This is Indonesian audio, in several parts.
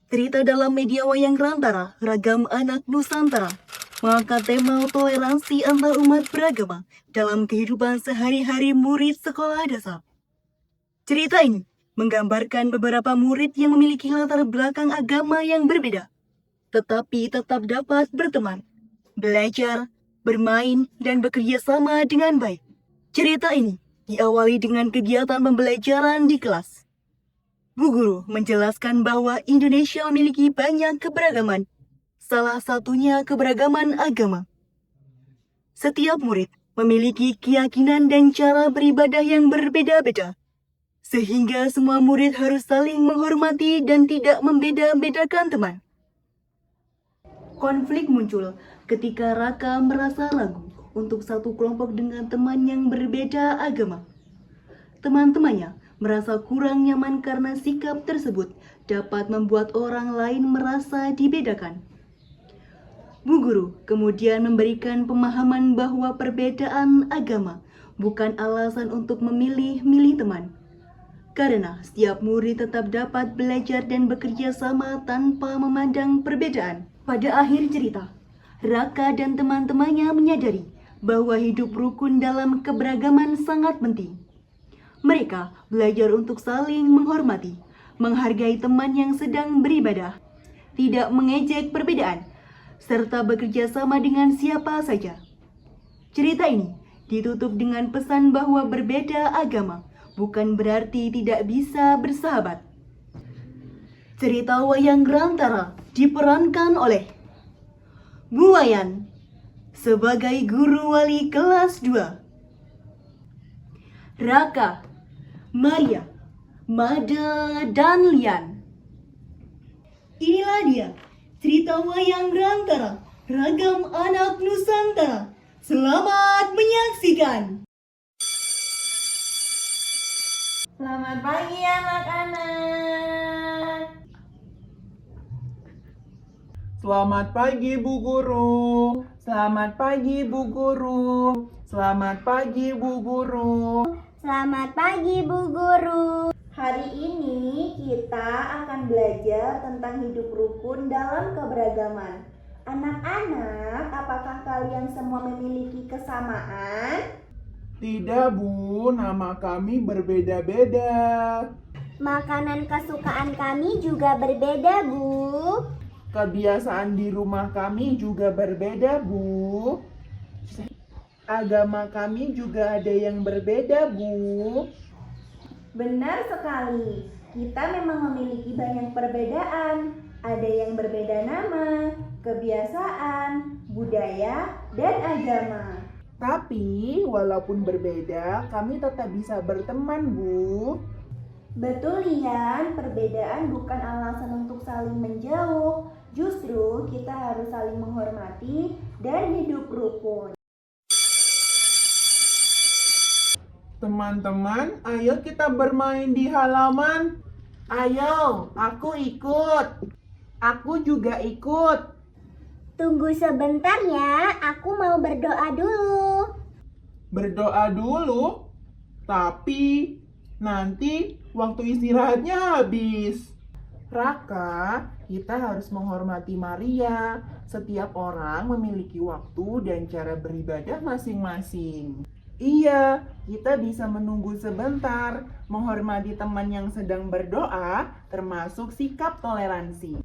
Cerita dalam media wayang Rantara, Ragam Anak Nusantara, mengangkat tema toleransi antar umat beragama dalam kehidupan sehari-hari murid sekolah dasar. Cerita ini menggambarkan beberapa murid yang memiliki latar belakang agama yang berbeda, tetapi tetap dapat berteman, belajar, bermain, dan bekerja sama dengan baik. Cerita ini diawali dengan kegiatan pembelajaran di kelas. Bu Guru menjelaskan bahwa Indonesia memiliki banyak keberagaman, salah satunya keberagaman agama. Setiap murid memiliki keyakinan dan cara beribadah yang berbeda-beda, sehingga semua murid harus saling menghormati dan tidak membeda-bedakan teman. Konflik muncul ketika Raka merasa ragu untuk satu kelompok dengan teman yang berbeda agama. Teman-temannya merasa kurang nyaman karena sikap tersebut dapat membuat orang lain merasa dibedakan. Bu Guru kemudian memberikan pemahaman bahwa perbedaan agama bukan alasan untuk memilih-milih teman, karena setiap murid tetap dapat belajar dan bekerja sama tanpa memandang perbedaan. Pada akhir cerita, Raka dan teman-temannya menyadari bahwa hidup rukun dalam keberagaman sangat penting. Mereka belajar untuk saling menghormati, menghargai teman yang sedang beribadah, tidak mengejek perbedaan, serta bekerja sama dengan siapa saja. Cerita ini ditutup dengan pesan bahwa berbeda agama bukan berarti tidak bisa bersahabat. Cerita wayang Rantara diperankan oleh Bu Wayan sebagai guru wali kelas 2, Raka, Maria, Mada, dan Lian. Inilah dia cerita wayang Rantara, Ragam Anak Nusantara. Selamat menyaksikan. Selamat pagi anak-anak. Selamat pagi Bu Guru. Selamat pagi Bu Guru. Selamat pagi Bu Guru. Selamat pagi Bu Guru. Hari ini kita akan belajar tentang hidup rukun dalam keberagaman. Anak-anak, apakah kalian semua memiliki kesamaan? Tidak Bu, nama kami berbeda-beda. Makanan kesukaan kami juga berbeda, Bu. Kebiasaan di rumah kami juga berbeda Bu. Agama kami juga ada yang berbeda Bu. Benar sekali. Kita memang memiliki banyak perbedaan. Ada yang berbeda nama, kebiasaan, budaya, dan agama. Tapi walaupun berbeda, kami tetap bisa berteman Bu. Betul Lian, perbedaan bukan alasan untuk saling menjauh. Justru kita harus saling menghormati dan hidup rukun. Teman-teman, ayo kita bermain di halaman. Ayo, aku ikut. Aku juga ikut. Tunggu sebentar ya, aku mau berdoa dulu. Berdoa dulu, tapi nanti waktu istirahatnya habis. Raka, kita harus menghormati Maria. Setiap orang memiliki waktu dan cara beribadah masing-masing. Iya, kita bisa menunggu sebentar, menghormati teman yang sedang berdoa, termasuk sikap toleransi.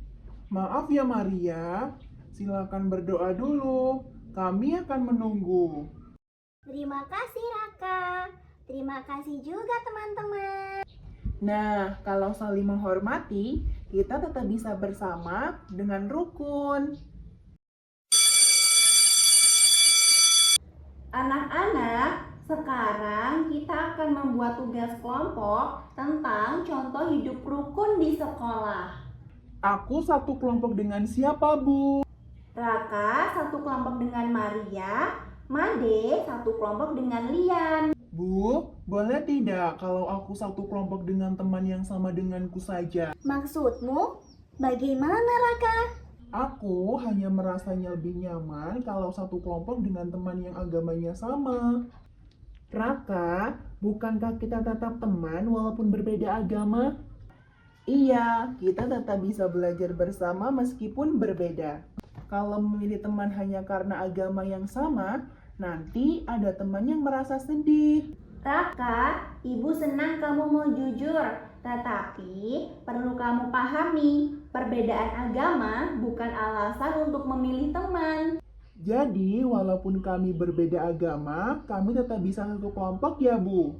Maaf ya Maria, silakan berdoa dulu. Kami akan menunggu. Terima kasih Raka. Terima kasih juga teman-teman. Nah, kalau saling menghormati, kita tetap bisa bersama dengan rukun. Anak-anak, sekarang kita akan membuat tugas kelompok tentang contoh hidup rukun di sekolah. Aku satu kelompok dengan siapa, Bu? Raka satu kelompok dengan Maria, Made satu kelompok dengan Lian. Bu, boleh tidak kalau aku satu kelompok dengan teman yang sama denganku saja? Maksudmu bagaimana Raka? Aku hanya merasanya lebih nyaman kalau satu kelompok dengan teman yang agamanya sama. Raka, bukankah kita tetap teman walaupun berbeda agama? Iya, kita tetap bisa belajar bersama meskipun berbeda. Kalau memilih teman hanya karena agama yang sama, nanti ada teman yang merasa sedih. Raka, ibu senang kamu mau jujur, tetapi perlu kamu pahami, perbedaan agama bukan alasan untuk memilih teman. Jadi, walaupun kami berbeda agama, kami tetap bisa satu kelompok ya, Bu.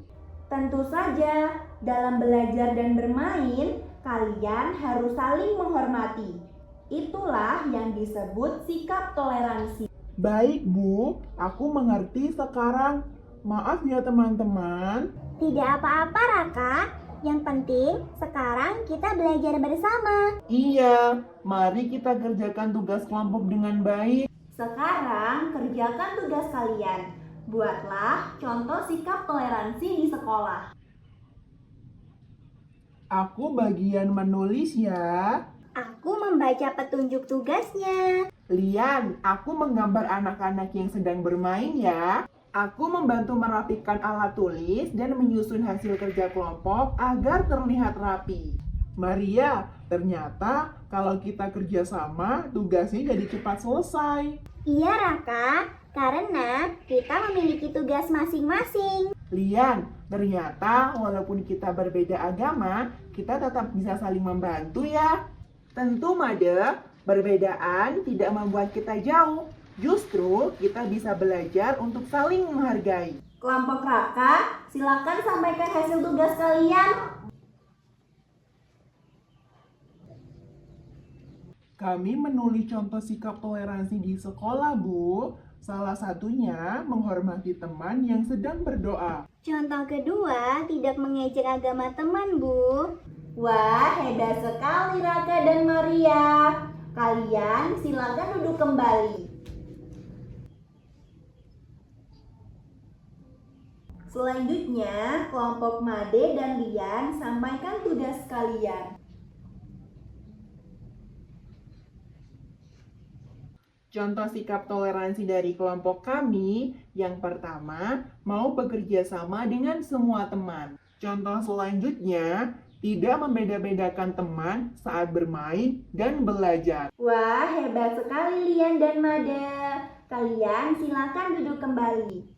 Tentu saja, dalam belajar dan bermain, kalian harus saling menghormati. Itulah yang disebut sikap toleransi. Baik, Bu. Aku mengerti sekarang. Maaf ya, teman-teman. Tidak apa-apa Raka, yang penting sekarang kita belajar bersama. Iya, mari kita kerjakan tugas kelompok dengan baik. Sekarang kerjakan tugas kalian. Buatlah contoh sikap toleransi di sekolah. Aku bagian menulis ya. Aku membaca petunjuk tugasnya. Lian, aku menggambar anak-anak yang sedang bermain ya. Aku membantu merapikan alat tulis dan menyusun hasil kerja kelompok agar terlihat rapi. Maria, ternyata kalau kita kerjasama, tugasnya jadi cepat selesai. Iya Raka, karena kita memiliki tugas masing-masing. Lian, ternyata walaupun kita berbeda agama, kita tetap bisa saling membantu ya. Tentu Made, perbedaan tidak membuat kita jauh. Justru kita bisa belajar untuk saling menghargai. Kelompok Raka, silakan sampaikan hasil tugas kalian. Kami menulis contoh sikap toleransi di sekolah, Bu. Salah satunya menghormati teman yang sedang berdoa. Contoh kedua, tidak mengejek agama teman, Bu. Wah, hebat sekali Raka dan Maria. Kalian silakan duduk kembali. Selanjutnya, kelompok Made dan Lian sampaikan tugas kalian. Contoh sikap toleransi dari kelompok kami, yang pertama, mau bekerja sama dengan semua teman. Contoh selanjutnya, tidak membeda-bedakan teman saat bermain dan belajar. Wah, hebat sekali Lian dan Made. Kalian silakan duduk kembali.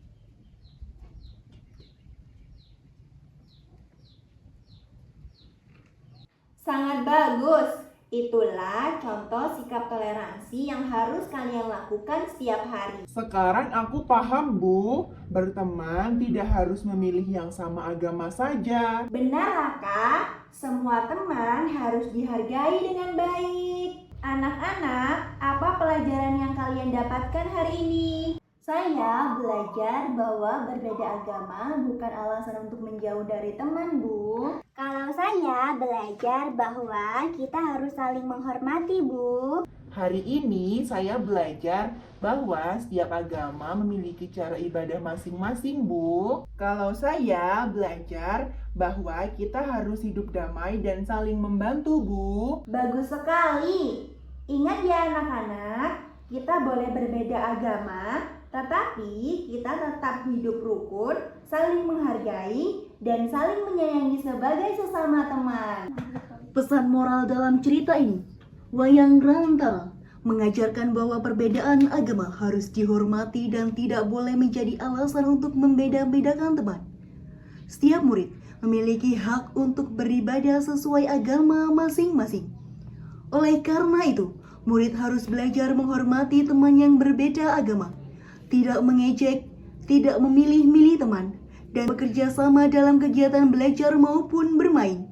Sangat bagus. Itulah contoh sikap toleransi yang harus kalian lakukan setiap hari. Sekarang aku paham, Bu. Berteman tidak harus memilih yang sama agama saja. Benar, Raka. Semua teman harus dihargai dengan baik. Anak-anak, apa pelajaran yang kalian dapatkan hari ini? Saya belajar bahwa berbeda agama bukan alasan untuk menjauh dari teman, Bu. Kalau saya belajar bahwa kita harus saling menghormati, Bu. Hari ini saya belajar bahwa setiap agama memiliki cara ibadah masing-masing, Bu. Kalau saya belajar bahwa kita harus hidup damai dan saling membantu, Bu. Bagus sekali. Ingat ya anak-anak, kita boleh berbeda agama, tetapi kita tetap hidup rukun, saling menghargai, dan saling menyayangi sebagai sesama teman. Pesan moral dalam cerita ini, Wayang Rantara mengajarkan bahwa perbedaan agama harus dihormati dan tidak boleh menjadi alasan untuk membeda-bedakan teman. Setiap murid memiliki hak untuk beribadah sesuai agama masing-masing. Oleh karena itu, murid harus belajar menghormati teman yang berbeda agama, tidak mengejek, tidak memilih-milih teman, dan bekerja sama dalam kegiatan belajar maupun bermain.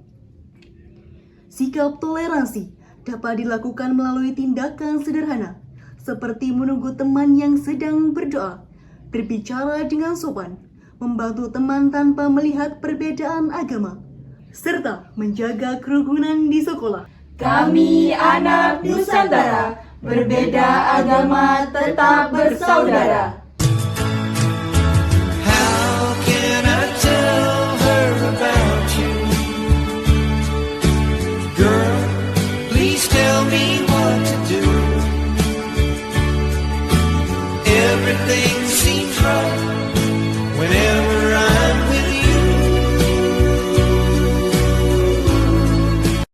Sikap toleransi dapat dilakukan melalui tindakan sederhana, seperti menunggu teman yang sedang berdoa, berbicara dengan sopan, membantu teman tanpa melihat perbedaan agama, serta menjaga kerukunan di sekolah. Kami anak Nusantara, berbeda agama tetap bersaudara.